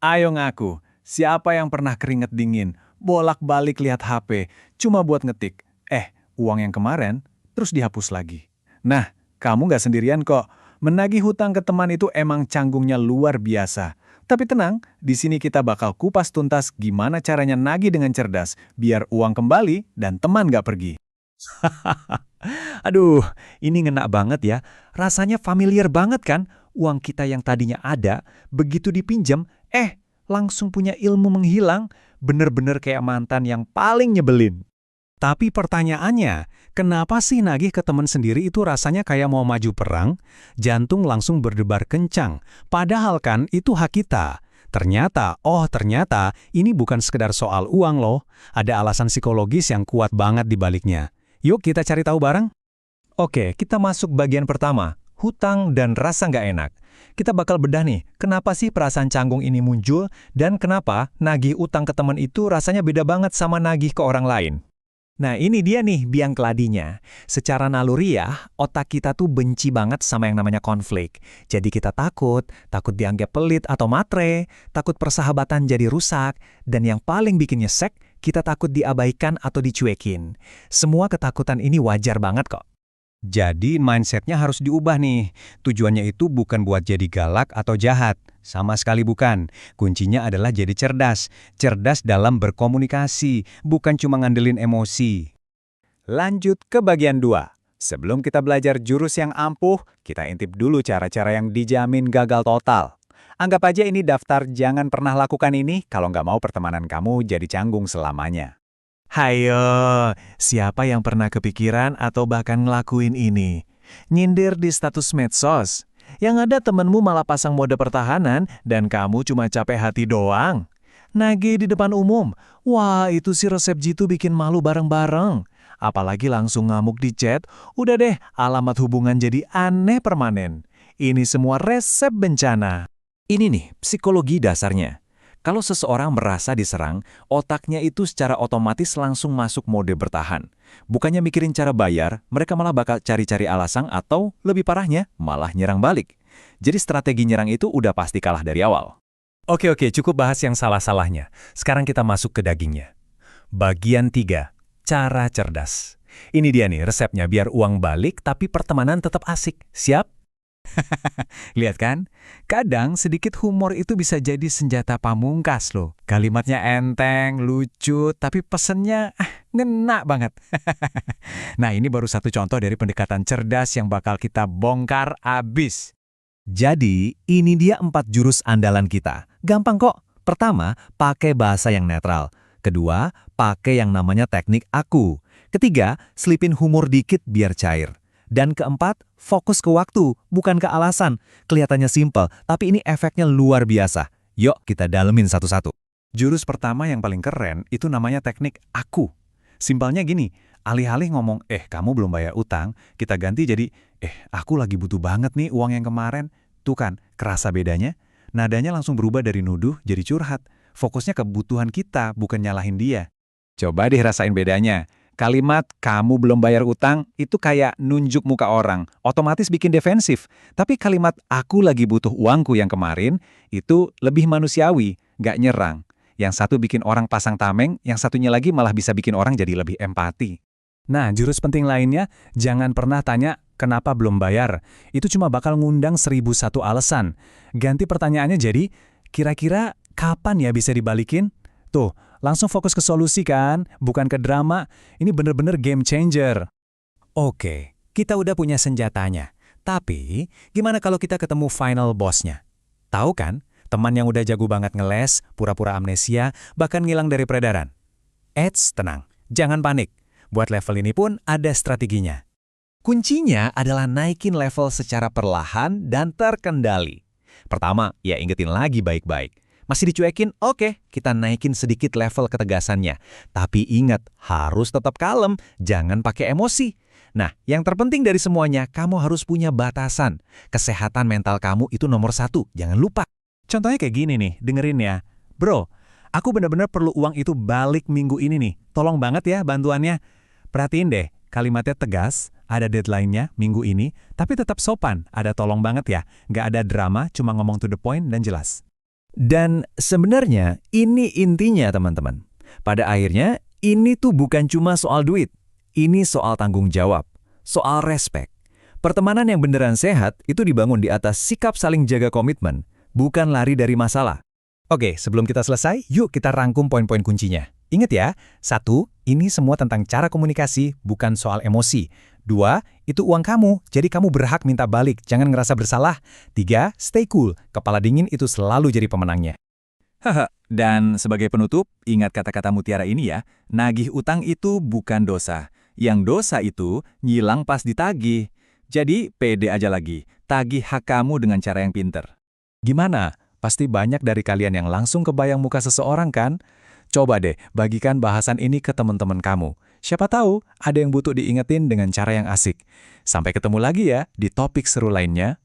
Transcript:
Ayo ngaku, siapa yang pernah keringet dingin, bolak-balik lihat HP, cuma buat ngetik, uang yang kemarin, terus dihapus lagi. Nah, kamu nggak sendirian kok. Menagih hutang ke teman itu emang canggungnya luar biasa. Tapi tenang, di sini kita bakal kupas tuntas gimana caranya nagih dengan cerdas, biar uang kembali dan teman nggak pergi. Aduh, ini ngena banget ya. Rasanya familiar banget kan? Uang kita yang tadinya ada, begitu dipinjam, langsung punya ilmu menghilang. Bener-bener kayak mantan yang paling nyebelin. Tapi pertanyaannya, kenapa sih nagih ke teman sendiri itu rasanya kayak mau maju perang? Jantung langsung berdebar kencang. Padahal kan itu hak kita. Ternyata ini bukan sekedar soal uang loh. Ada alasan psikologis yang kuat banget di baliknya. Yuk kita cari tahu bareng. Oke, kita masuk bagian pertama, hutang dan rasa nggak enak. Kita bakal bedah nih, kenapa sih perasaan canggung ini muncul, dan kenapa nagih utang ke teman itu rasanya beda banget sama nagih ke orang lain. Nah ini dia nih biang keladinya. Secara naluriah, otak kita tuh benci banget sama yang namanya konflik. Jadi kita takut dianggap pelit atau matre, takut persahabatan jadi rusak, dan yang paling bikin nyesek, kita takut diabaikan atau dicuekin. Semua ketakutan ini wajar banget kok. Jadi mindsetnya harus diubah nih. Tujuannya itu bukan buat jadi galak atau jahat. Sama sekali bukan. Kuncinya adalah jadi cerdas. Cerdas dalam berkomunikasi, bukan cuma ngandelin emosi. Lanjut ke bagian 2. Sebelum kita belajar jurus yang ampuh, kita intip dulu cara-cara yang dijamin gagal total. Anggap aja ini daftar jangan pernah lakukan ini kalau nggak mau pertemanan kamu jadi canggung selamanya. Hayo, siapa yang pernah kepikiran atau bahkan ngelakuin ini? Nyindir di status medsos. Yang ada temenmu malah pasang mode pertahanan dan kamu cuma capek hati doang. Nagih di depan umum. Wah, itu si resep jitu bikin malu bareng-bareng. Apalagi langsung ngamuk di chat, udah deh alamat hubungan jadi aneh permanen. Ini semua resep bencana. Ini nih, psikologi dasarnya. Kalau seseorang merasa diserang, otaknya itu secara otomatis langsung masuk mode bertahan. Bukannya mikirin cara bayar, mereka malah bakal cari-cari alasan atau, lebih parahnya, malah nyerang balik. Jadi strategi nyerang itu udah pasti kalah dari awal. Oke, cukup bahas yang salah-salahnya. Sekarang kita masuk ke dagingnya. Bagian 3, cara cerdas. Ini dia nih resepnya biar uang balik tapi pertemanan tetap asik. Siap? Lihat kan? Kadang sedikit humor itu bisa jadi senjata pamungkas loh. Kalimatnya enteng, lucu, tapi pesennya ngena banget. Nah ini baru satu contoh dari pendekatan cerdas yang bakal kita bongkar abis. Jadi, ini dia 4 jurus andalan kita. Gampang kok. Pertama, pakai bahasa yang netral. Kedua, pakai yang namanya teknik aku. Ketiga, selipin humor dikit biar cair. Dan keempat, fokus ke waktu, bukan ke alasan. Kelihatannya simpel, tapi ini efeknya luar biasa. Yuk kita dalemin satu-satu. Jurus pertama yang paling keren itu namanya teknik aku. Simpelnya gini, alih-alih ngomong, kamu belum bayar utang, kita ganti jadi, aku lagi butuh banget nih uang yang kemarin. Tuh kan, kerasa bedanya? Nadanya langsung berubah dari nuduh jadi curhat. Fokusnya ke kebutuhan kita, bukan nyalahin dia. Coba deh rasain bedanya. Kalimat kamu belum bayar utang itu kayak nunjuk muka orang, otomatis bikin defensif. Tapi kalimat aku lagi butuh uangku yang kemarin itu lebih manusiawi, gak nyerang. Yang satu bikin orang pasang tameng, yang satunya lagi malah bisa bikin orang jadi lebih empati. Nah, jurus penting lainnya, jangan pernah tanya kenapa belum bayar. Itu cuma bakal ngundang 1001 alasan. Ganti pertanyaannya jadi, kira-kira kapan ya bisa dibalikin? Tuh, langsung fokus ke solusi kan, bukan ke drama. Ini bener-bener game changer. Oke, kita udah punya senjatanya. Tapi, gimana kalau kita ketemu final boss-nya? Tahu kan, teman yang udah jago banget ngeles, pura-pura amnesia, bahkan ngilang dari peredaran. Tenang, jangan panik. Buat level ini pun ada strateginya. Kuncinya adalah naikin level secara perlahan dan terkendali. Pertama, ya ingetin lagi baik-baik. Masih dicuekin? Oke, kita naikin sedikit level ketegasannya. Tapi ingat, harus tetap kalem, jangan pakai emosi. Nah, yang terpenting dari semuanya, kamu harus punya batasan. Kesehatan mental kamu itu nomor 1, jangan lupa. Contohnya kayak gini nih, dengerin ya. Bro, aku benar-benar perlu uang itu balik minggu ini nih. Tolong banget ya bantuannya. Perhatiin deh, kalimatnya tegas, ada deadline-nya minggu ini, tapi tetap sopan, ada tolong banget ya. Nggak ada drama, cuma ngomong to the point dan jelas. Dan sebenarnya ini intinya teman-teman. Pada akhirnya ini tuh bukan cuma soal duit. Ini soal tanggung jawab, soal respek. Pertemanan yang beneran sehat itu dibangun di atas sikap saling jaga komitmen, bukan lari dari masalah. Oke, sebelum kita selesai, yuk kita rangkum poin-poin kuncinya. Ingat ya, 1, ini semua tentang cara komunikasi, bukan soal emosi. 2, itu uang kamu, jadi kamu berhak minta balik, jangan ngerasa bersalah. 3, stay cool, kepala dingin itu selalu jadi pemenangnya. Haha, dan sebagai penutup, ingat kata-kata mutiara ini ya, nagih utang itu bukan dosa. Yang dosa itu nyilang pas ditagih. Jadi, pede aja lagi, tagih hak kamu dengan cara yang pinter. Gimana? Pasti banyak dari kalian yang langsung kebayang muka seseorang kan? Coba deh, bagikan bahasan ini ke teman-teman kamu. Siapa tahu ada yang butuh diingetin dengan cara yang asik. Sampai ketemu lagi ya di topik seru lainnya.